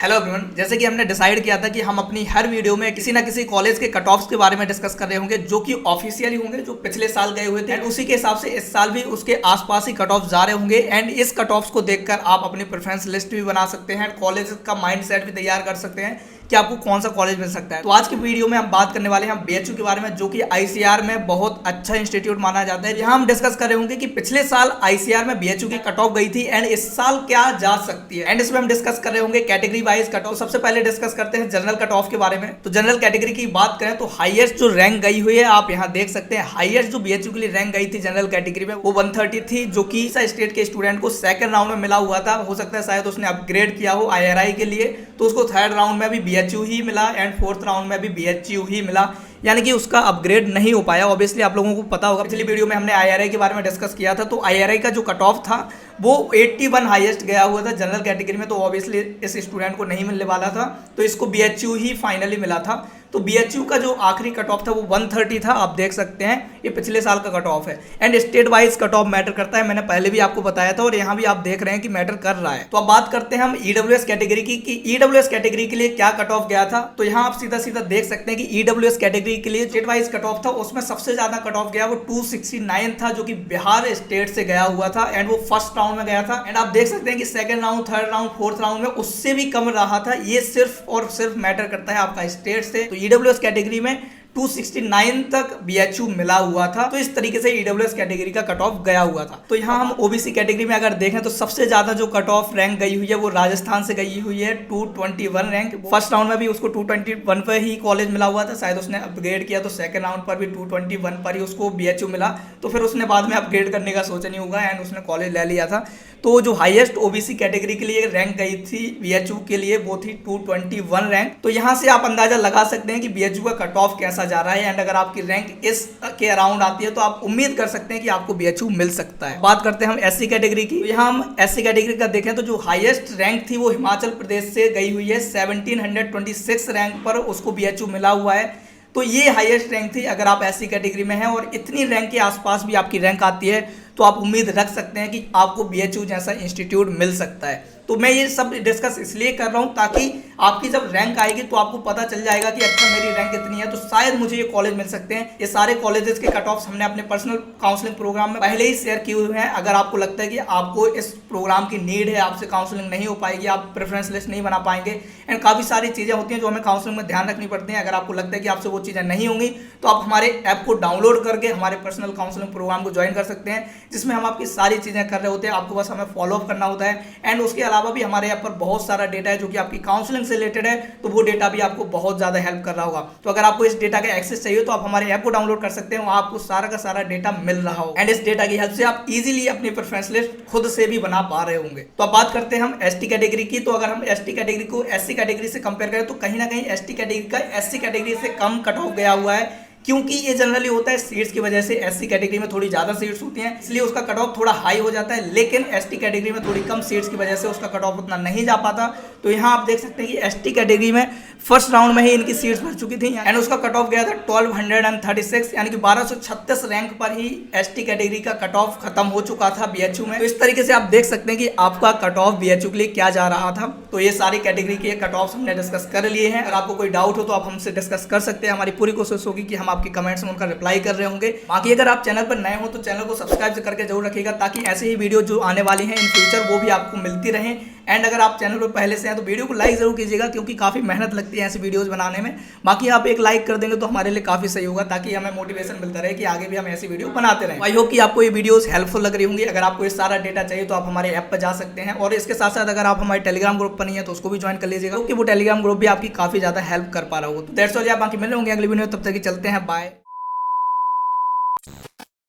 Hello everyone, जैसे कि हमने डिसाइड किया था कि हम अपनी हर वीडियो में किसी ना किसी कॉलेज के कट ऑफ्स के बारे में डिस्कस कर रहे होंगे जो कि ऑफिशियली होंगे, जो पिछले साल गए हुए थे। एंड उसी के हिसाब से इस साल भी उसके आसपास ही कट ऑफ जा रहे होंगे। एंड इस कट ऑफ्स को देखकर आप अपनी प्रेफरेंस लिस्ट भी बना सकते हैं, कॉलेज का माइंड सेट भी तैयार कर सकते हैं कि आपको कौन सा कॉलेज मिल सकता है। तो आज की वीडियो में हम बात करने वाले हैं बीएचयू के बारे में, जो कि आईसीआर में बहुत अच्छा इंस्टीट्यूट माना जाता है। यहाँ हम डिस्कस कर रहे होंगे कि पिछले साल आईसीआर में बीएचयू की कट ऑफ गई थी एंड इस साल क्या जा सकती है। एंड इसमें हम डिस्कस कर रहे होंगे कैटेगरी वाइज कट ऑफ। सबसे पहले डिस्कस करते हैं जनरल कट ऑफ के बारे में। तो जनरल कैटेगरी की बात करें तो हाईएस्ट जो रैंक गई हुई है, आप यहाँ देख सकते हैं हाईएस्ट जो बीएचयू के लिए रैंक गई थी जनरल कैटेगरी में वो 130 थी, जो कि स्टेट के स्टूडेंट को सेकंड राउंड में मिला हुआ था। हो सकता है शायद उसने अपग्रेड किया हो आईआरआई के लिए, तो उसको थर्ड राउंड में भी बीएचयू ही मिला एंड फोर्थ राउंड में भी बीएचयू ही मिला, यानी कि उसका अपग्रेड नहीं हो पाया। ऑब्वियसली आप लोगों को पता होगा, पिछली वीडियो में हमने आईआरआई के बारे में डिस्कस किया था। तो आईआरआई का जो कट ऑफ था वो 81 हाईएस्ट गया हुआ था जनरल कैटेगरी में, तो ऑब्वियसली इस स्टूडेंट को नहीं मिलने वाला था, तो इसको बीएचयू ही फाइनली मिला था। तो बीएचयू का जो आखिरी कट ऑफ था वो 130 था, आप देख सकते हैं ये पिछले साल का कट ऑफ है। And state wise cut off matter करता है, मैंने पहले भी आपको बताया था और यहाँ भी आप देख रहे हैं कि मैटर कर रहा है। तो अब बात करते हैं हम ईडब्ल्यूएस कैटेगरी की कि ईडब्ल्यूएस कैटेगरी के लिए क्या कट ऑफ गया था। तो यहाँ आप सीधा सीधा देख सकते हैं कि ईडब्ल्यूएस कैटेगरी के लिए स्टेट वाइज कट ऑफ था, उसमें सबसे ज्यादा कट ऑफ गया वो 269 था, जो कि बिहार स्टेट से गया हुआ था एंड वो फर्स्ट राउंड में गया था। एंड आप देख सकते हैं कि second round, third round, fourth round में उससे भी कम रहा था। ये सिर्फ और सिर्फ मैटर करता है आपका स्टेट से। तो ईडब्ल्यूएस कैटेगरी में 269 तक बीएचयू मिला हुआ था। तो इस तरीके से ईडब्ल्यूएस कैटेगरी का कट ऑफ गया हुआ था। तो यहाँ हम ओबीसी कैटेगरी में अगर देखें तो सबसे ज्यादा जो कट ऑफ रैंक गई हुई है वो राजस्थान से गई हुई है, 221 रैंक। फर्स्ट राउंड में भी उसको 221 पर ही कॉलेज मिला हुआ था, शायद उसने अपग्रेड किया तो सेकंड राउंड पर भी 221 पर ही उसको बीएचयू मिला। तो फिर उसने बाद में अपग्रेड करने का सोचा नहीं होगा एंड उसने कॉलेज ले लिया था। तो जो हाईएस्ट ओबीसी कैटेगरी के लिए रैंक गई थी बीएचयू के लिए वो थी 221 रैंक। तो यहाँ से आप अंदाजा लगा सकते हैं कि बीएचयू का कट ऑफ कैसा जा रहा है। एंड अगर आपकी रैंक इस के अराउंड आती है तो आप उम्मीद कर सकते हैं कि आपको बीएचयू मिल सकता है। बात करते हैं हम एससी कैटेगरी की। यहाँ हम एससी कैटेगरी का देखें तो जो हाईएस्ट रैंक थी वो हिमाचल प्रदेश से गई हुई है, 1726 रैंक पर उसको बीएचयू मिला हुआ है। तो ये हाईएस्ट रैंक थी अगर आप एससी कैटेगरी में हैं और इतनी रैंक के आसपास भी आपकी रैंक आती है तो आप उम्मीद रख सकते हैं कि आपको बीएचयू जैसा इंस्टीट्यूट मिल सकता है। तो मैं ये सब डिस्कस इसलिए कर रहा हूँ ताकि आपकी जब रैंक आएगी तो आपको पता चल जाएगा कि अच्छा मेरी रैंक इतनी है तो शायद मुझे ये कॉलेज मिल सकते हैं। ये सारे कॉलेजेस के कट ऑफ्स हमने अपने पर्सनल काउंसलिंग प्रोग्राम में पहले ही शेयर किए हुए हैं। अगर आपको लगता है कि आपको इस प्रोग्राम की नीड है, आपसे काउंसलिंग नहीं हो पाएगी, आप प्रेफरेंस लिस्ट नहीं बना पाएंगे एंड काफ़ी सारी चीज़ें होती हैं जो हमें काउंसलिंग में ध्यान रखनी पड़ती हैं। अगर आपको लगता है कि आपसे वो चीज़ें नहीं होंगी तो आप हमारे ऐप को डाउनलोड करके हमारे पर्सनल काउंसलिंग प्रोग्राम को ज्वाइन कर सकते हैं, जिसमें हम आपकी सारी चीज़ें कर रहे होते हैं। आपको बस हमें फॉलो अप करना होता है। एंड उसके अलावा भी हमारे ऐप पर बहुत सारा डेटा है जो कि आपकी काउंसलिंग से रिलेटेड है, तो वो डेटा भी आपको बहुत ज़्यादा हेल्प कर रहा होगा। तो अगर आपको इस डेटा का एक्सेस चाहिए तो आप हमारे ऐप को डाउनलोड कर सकते हैं, वहाँ आपको सारा का सारा डेटा मिल रहा हो एंड इस डेटा की हेल्प से आप इजीली अपनी प्रेफरेंस लिस्ट खुद से भी बना पा रहे होंगे। तो अब बात करते हैं हम एसटी कैटेगरी की। तो अगर हम एसटी कैटेगरी को एससी कैटेगरी से कंपेयर करें तो कहीं ना कहीं एसटी कैटेगरी का एससी कैटेगरी से कम कट ऑफ गया हुआ है, क्योंकि ये जनरली होता है सीट्स की वजह से। एससी कैटेगरी में थोड़ी ज्यादा सीट्स होती हैं इसलिए उसका कट ऑफ थोड़ा हाई हो जाता है, लेकिन एसटी कैटेगरी में थोड़ी कम सीट्स की वजह से उसका कट ऑफ उतना नहीं जा पाता। तो यहाँ आप देख सकते हैं कि एसटी कैटेगरी में फर्स्ट राउंड में ही इनकी सीट्स भर चुकी थी एंड उसका कट ऑफ गया था 1236, यानी कि 1236 रैंक पर ही एसटी कैटेगरी का कट ऑफ खत्म हो चुका था बीएचयू में। तो इस तरीके से आप देख सकते हैं कि आपका कट ऑफ बीएचयू के लिए क्या जा रहा था। तो ये सारी कैटेगरी के कट ऑफ हमने डिस्कस कर लिए हैं। अगर आपको कोई डाउट हो तो आप हमसे डिस्कस कर सकते हैं। हमारी पूरी कोशिश होगी कि हम आपके कमेंट्स में उनका रिप्लाई कर रहे होंगे। बाकी अगर आप चैनल पर नए हो तो चैनल को सब्सक्राइब करके जरूर रखिएगा ताकि ऐसे ही वीडियो जो आने वाली हैं इन फ्यूचर वो भी आपको मिलती रहें। एंड अगर आप चैनल पर पहले से हैं तो वीडियो को लाइक जरूर कीजिएगा, क्योंकि काफ़ी मेहनत लगती है ऐसी वीडियोस बनाने में। बाकी आप एक लाइक कर देंगे तो हमारे लिए काफ़ी सही होगा, ताकि हमें मोटिवेशन मिलता रहे कि आगे भी हम ऐसी वीडियो बनाते रहें। आई होप कि आपको ये वीडियोस हेल्पफुल लग रही होंगी। अगर आपको ये सारा डेटा चाहिए तो आप हमारे ऐप पर जा सकते हैं और इसके साथ साथ अगर आप हमारे टेलीग्राम ग्रुप पर नहीं है तो उसको भी ज्वाइन कर लीजिएगा, क्योंकि वो टेलीग्राम ग्रुप भी आपकी काफ़ी ज़्यादा हेल्प कर पा रहा होगा। तो दैट्स ऑल, आप बाकी मिल रहे होंगे अगली वीडियो, तब तक चलते हैं, बाय।